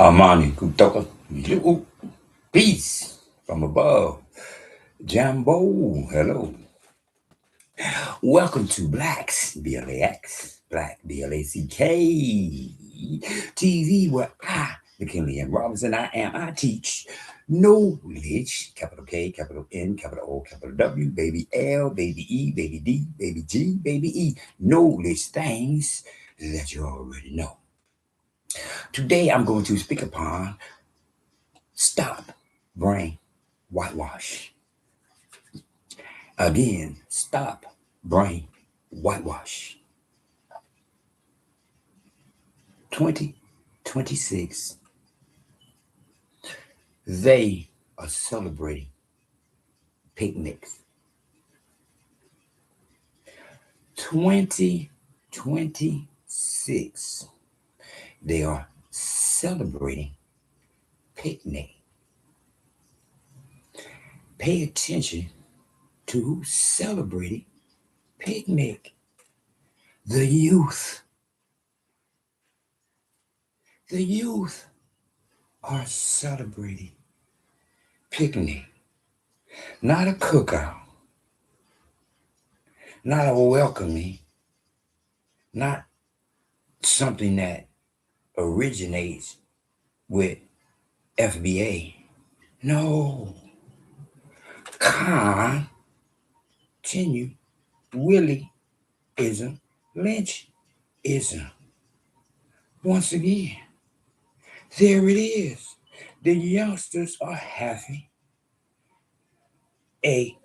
Amani kutoka you peace from above. Jambo, hello. Welcome to Black's BLAX, Black BLACK TV, where I, McKinley and Robinson, I teach knowledge, capital K, capital N, capital O, capital W, baby L, baby E, baby D, baby G, baby E, knowledge things that you already know. Today I'm going to speak upon stop brain whitewash. Again, stop brain whitewash. 2026, they are celebrating picnics. 2026, they are celebrating picnic. Pay attention to who's celebrating picnic. The youth. The youth are celebrating picnic. Not a cookout. Not a welcoming. Not something that originates with FBA. No. Continue willie-izm, lynch-ism. Once again, there it is. The youngsters are having a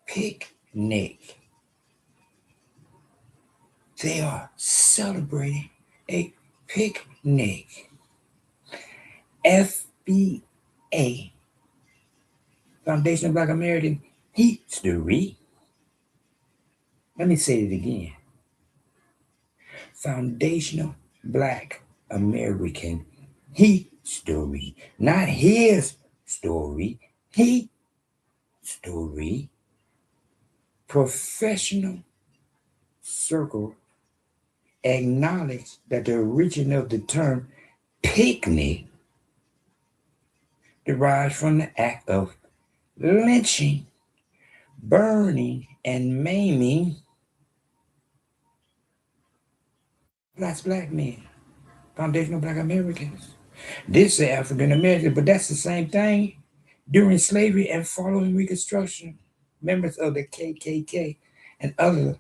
picnic. They are celebrating a picnic. FBA, Foundation of Black American History. Let me say it again. Foundational Black American History. Not his story, he story. Professional circle acknowledge that the origin of the term picnic derives from the act of lynching, burning, and maiming black men, foundational Black Americans. This is African Americans, but that's the same thing. During slavery and following Reconstruction, members of the KKK and other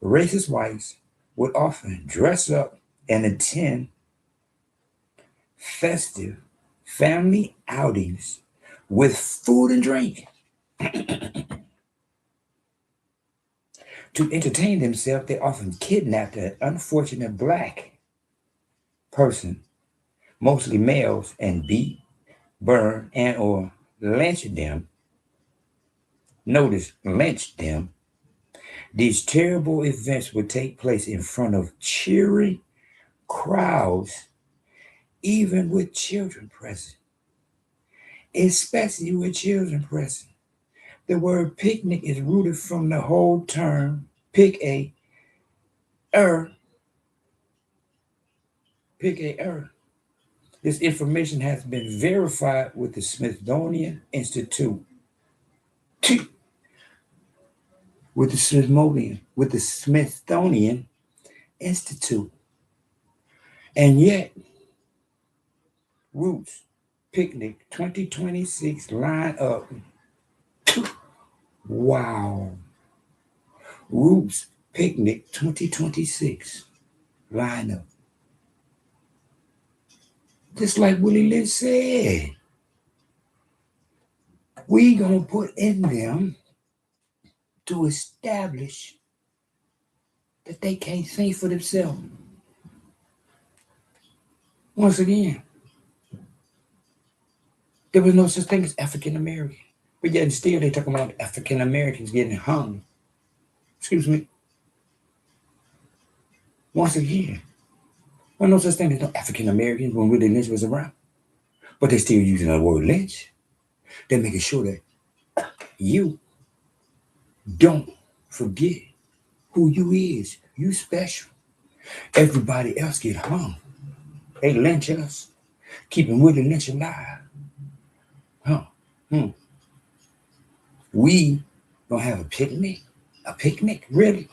racist whites would often dress up and attend festive family outings with food and drink to entertain themselves. They often kidnapped an unfortunate black person, mostly males, and beat, burn, and or lynch them. Notice, lynch them. These terrible events would take place in front of cheering crowds, even with children present. Especially with children present. The word picnic is rooted from the whole term pick a er. This information has been verified with the Smithsonian Institute. With the Smithsonian Institute. And yet, Roots Picnic 2026 line up. Wow. Roots Picnic 2026 line up. Just like Willie Lynch said, we gonna put in them to establish that they can't think for themselves. Once again, there was no such thing as African American. But yet still they talk about African Americans getting hung. Excuse me. Once again, there was no such thing as no African Americans when Willie Lynch was around. But they're still using the word lynch. They're making sure that you don't forget who you is. You special. Everybody else get hung. They lynch us. keeping Willie Lynch alive. Huh? We gonna have a picnic? A picnic? Really?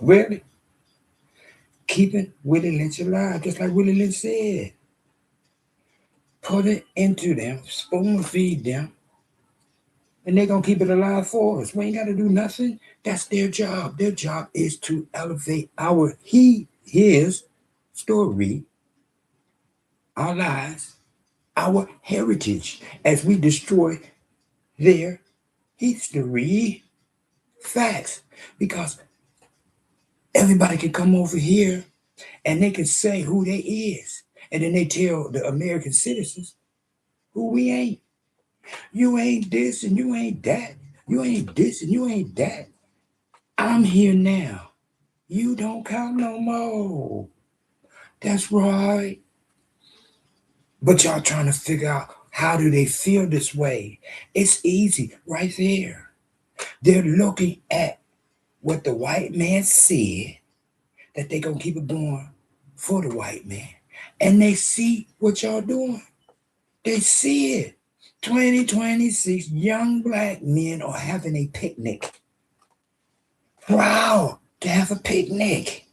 Really? Keeping Willie Lynch alive, just like Willie Lynch said. Put it into them, spoon feed them, and they're gonna keep it alive for us. We ain't gotta do nothing. That's their job. Their job is to elevate his story, our lives, our heritage, as we destroy their history. Facts. Because everybody can come over here and they can say who they is. And then they tell the American citizens who we ain't. You ain't this and you ain't that. You ain't this and you ain't that. I'm here now. You don't count no more. That's right. But y'all trying to figure out how do they feel this way. It's easy right there. They're looking at what the white man said, that they gonna keep it going for the white man. And they see what y'all doing. They see it. 2026 young black men are having a picnic. Proud to have a picnic.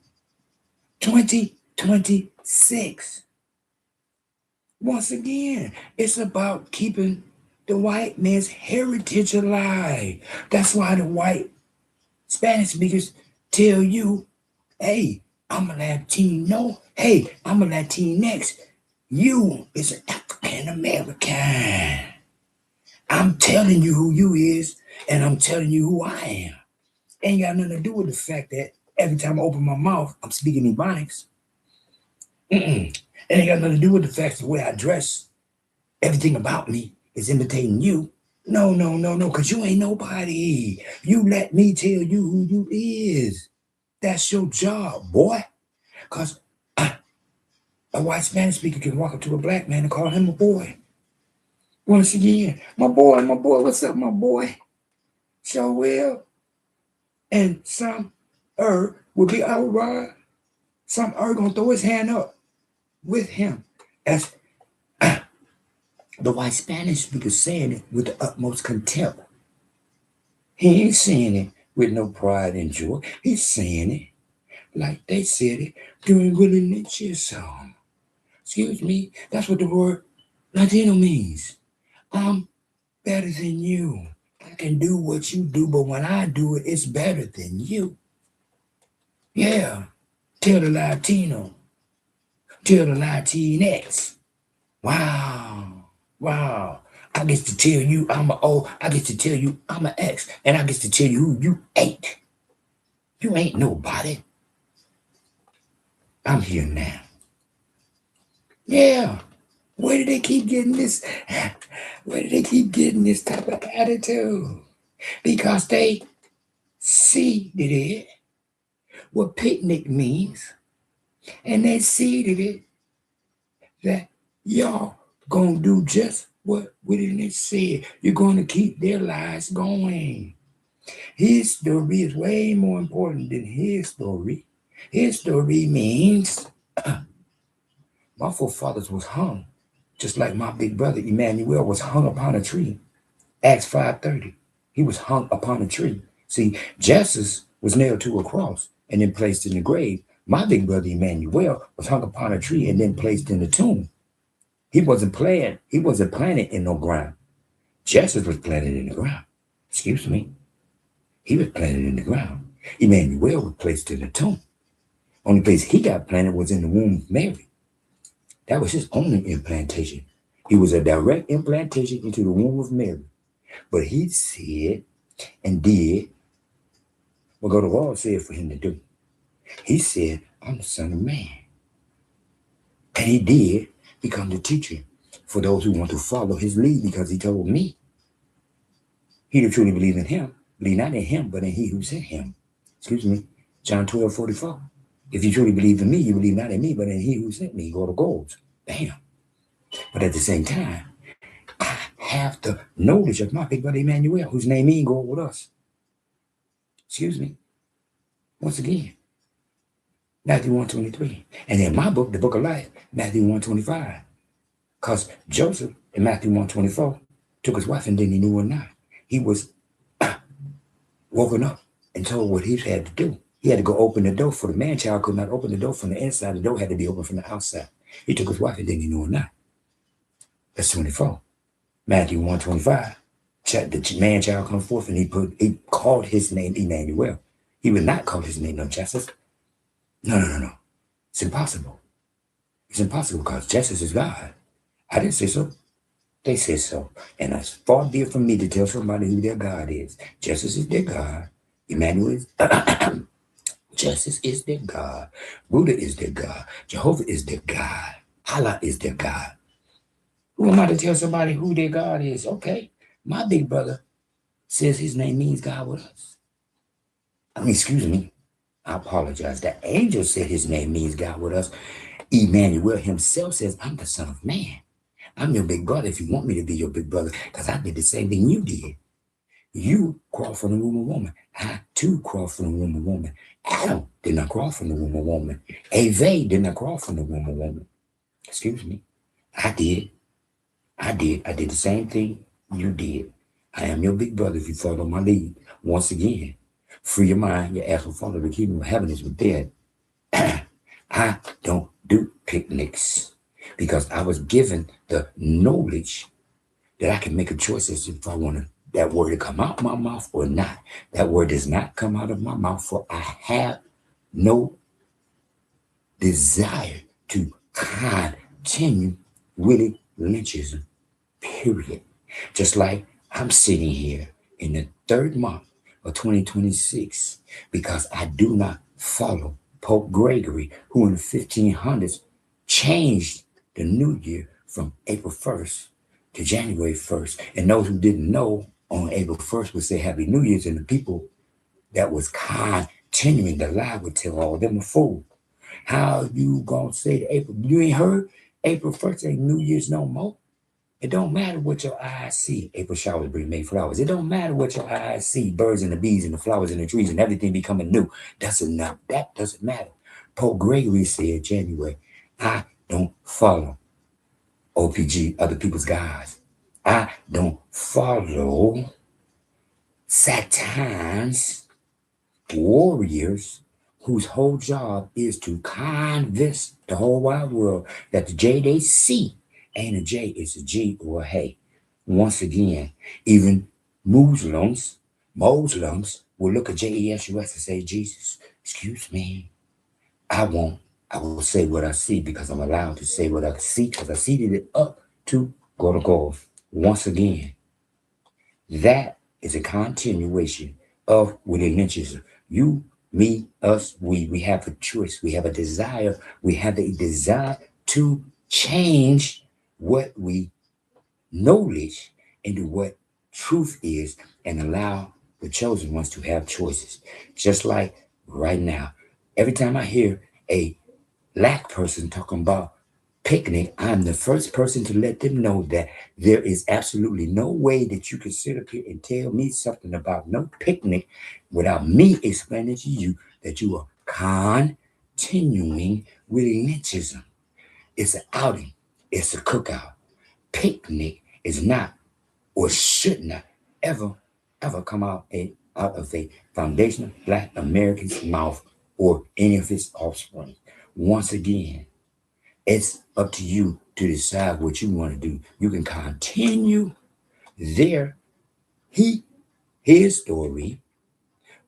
2026. Once again, it's about keeping the white man's heritage alive. That's why the white Spanish speakers tell you, hey, I'm a Latino. Hey, I'm a Latinx. You is an African American. I'm telling you who you is, and I'm telling you who I am. Ain't got nothing to do with the fact that every time I open my mouth, I'm speaking Ebonics. It ain't got nothing to do with the fact the way I dress. Everything about me is imitating you. No, because you ain't nobody. You let me tell you who you is. That's your job, boy. Because a white Spanish speaker can walk up to a black man and call him a boy. Once again, my boy, what's up, my boy? Sure will. And some will be outright. Some gonna throw his hand up with him. As the white Spanish speaker saying it with the utmost contempt. He ain't saying it with no pride and joy. He's saying it like they said it during Willie Lynch's song. Excuse me, that's what the word Latino means. I'm better than you. I can do what you do, but when I do it, it's better than you. Yeah, tell the Latino. Tell the Latinx. Wow. I get to tell you I'm an O. I get to tell you I'm an X. And I get to tell you who you ain't. You ain't nobody. I'm here now. Yeah. Where did they keep getting this? Where did they keep getting this type of attitude? Because they seeded it, what picnic means, and they seeded it that y'all gonna do just what Willie Lynch said. You're gonna keep their lives going. His story is way more important than his story. His story means my forefathers was hung, just like my big brother Emmanuel was hung upon a tree. Acts 5:30. He was hung upon a tree. See, Jesus was nailed to a cross and then placed in the grave. My big brother Emmanuel was hung upon a tree and then placed in the tomb. He wasn't planted in no ground. Jesus was planted in the ground. Excuse me. He was planted in the ground. Emmanuel was placed in the tomb. Only place he got planted was in the womb of Mary. That was his only implantation. He was a direct implantation into the womb of Mary. But he said and did what God the Lord said for him to do. He said, I'm the Son of Man. And he did become the teacher for those who want to follow his lead, because he told me, he that truly believe in him, believe not in him, but in he who sent him. Excuse me, John 12:44. If you truly believe in me, you believe not in me, but in he who sent me. Go to goals. Bam. But at the same time, I have the knowledge of my big brother Emmanuel, whose name ain't going with us. Excuse me. Once again, Matthew 1:23. And in my book, the book of life, Matthew 1:25. Because Joseph in Matthew 1:24 took his wife and then he knew her not. He was woken up and told what he had to do. He had to go open the door, for the man child could not open the door from the inside. The door had to be open from the outside. He took his wife and then he knew her not. That's 24. Matthew 1:25. The man child come forth and he called his name Emmanuel. He would not call his name no justice. No. It's impossible. It's impossible because justice is God. I didn't say so. They said so. And it's far be it from me to tell somebody who their God is. Justice is their God. Emmanuel is justice is their God. Buddha is their God. Jehovah is their God. Allah is their God. Who am I to tell somebody who their God is? Okay. My big brother says his name means God with us. Excuse me. I apologize. The angel said his name means God with us. Emmanuel himself says, I'm the Son of Man. I'm your big brother if you want me to be your big brother, because I did the same thing you did. You crawled from the womb of woman. I too crawled from the womb of woman. Adam did not crawl from the womb of woman. Eve did not crawl from the womb of woman. Excuse me. I did. I did the same thing you did. I am your big brother if you follow my lead. Once again, free your mind. Your ass will follow the kingdom of heaven is within. I don't do picnics because I was given the knowledge that I can make a choice as if I want that word to come out my mouth or not. That word does not come out of my mouth, for I have no desire to continue willie-lynchism, period. Just like I'm sitting here in the 3rd month of 2026 because I do not follow Pope Gregory, who in the 1500s changed the new year from April 1st to January 1st. And those who didn't know on April 1st would say Happy New Year's, and the people that was continuing the lie would tell all them a fool. How you gonna say to April? You ain't heard? April 1st ain't New Year's no more. It don't matter what your eyes see. April showers bring May flowers. It don't matter what your eyes see. Birds and the bees and the flowers and the trees and everything becoming new. That's enough. That doesn't matter. Pope Gregory said January, I don't follow OPG, other people's gods. I don't follow Satan's warriors whose whole job is to convince the whole wide world that the J they see ain't a J, it's a G or a hey. Once again, even Muslims will look at JESUS and say, Jesus, excuse me, I will say what I see because I'm allowed to say what I see because I seated it up to go to God. Once again, that is a continuation of willie-lynchism. You, me, us, we have a choice. We have a desire. We have a desire to change what we knowledge into what truth is and allow the chosen ones to have choices. Just like right now, every time I hear a black person talking about picnic, I'm the first person to let them know that there is absolutely no way that you can sit up here and tell me something about no picnic without me explaining to you that you are continuing willie-lynchism. It's an outing. It's a cookout. Picnic is not or should not ever come out of a foundational Black American's mouth or any of his offspring. Once again, it's up to you to decide what you want to do. You can continue his story,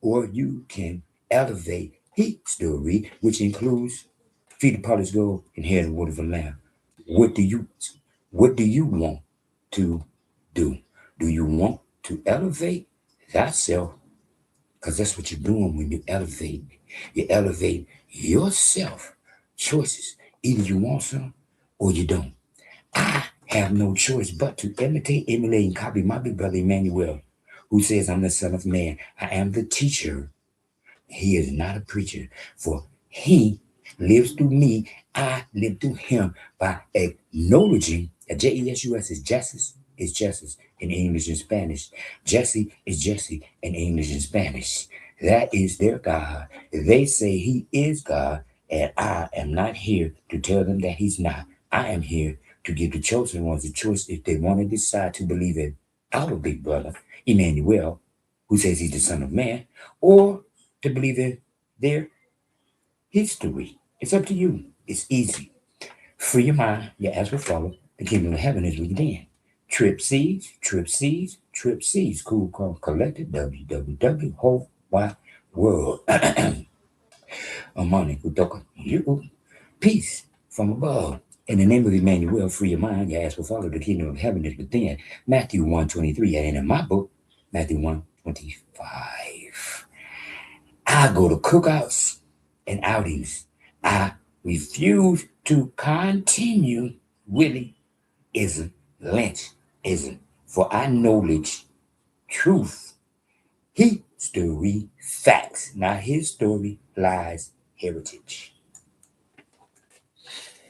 or you can elevate his story, which includes feed the polished gold and hear the word of the Lamb. What do you want to do? Do you want to elevate thyself? Because that's what you're doing when you elevate. You elevate yourself. Choices. Either you want some or you don't. I have no choice but to imitate, emulate, and copy my big brother Emmanuel, who says, I'm the Son of Man. I am the teacher. He is not a preacher, for he lives through me. I live through him by acknowledging that JESUS is justice in English and Spanish. Jesse is Jesse in English and Spanish. That is their God. They say he is God, and I am not here to tell them that he's not. I am here to give the chosen ones a choice if they want to decide to believe in our big brother, Emmanuel, who says he's the Son of Man, or to believe in their history. It's up to you. It's easy. Free your mind. Your ass will follow. The kingdom of heaven is within. Trip Seeds, Trip Seeds, Trip Seeds. Cool Calm Collective, www. Whole wide world. Amani kutoka you. Peace from above. In the name of Emmanuel, free your mind. Your ass will follow. The kingdom of heaven is within. Matthew 1:23. And in my book, Matthew 1:25. I go to cookouts and outings. I refuse to continue willie-izm, lynch-ism, for I knowledge, truth, history, facts. Now his story lies heritage.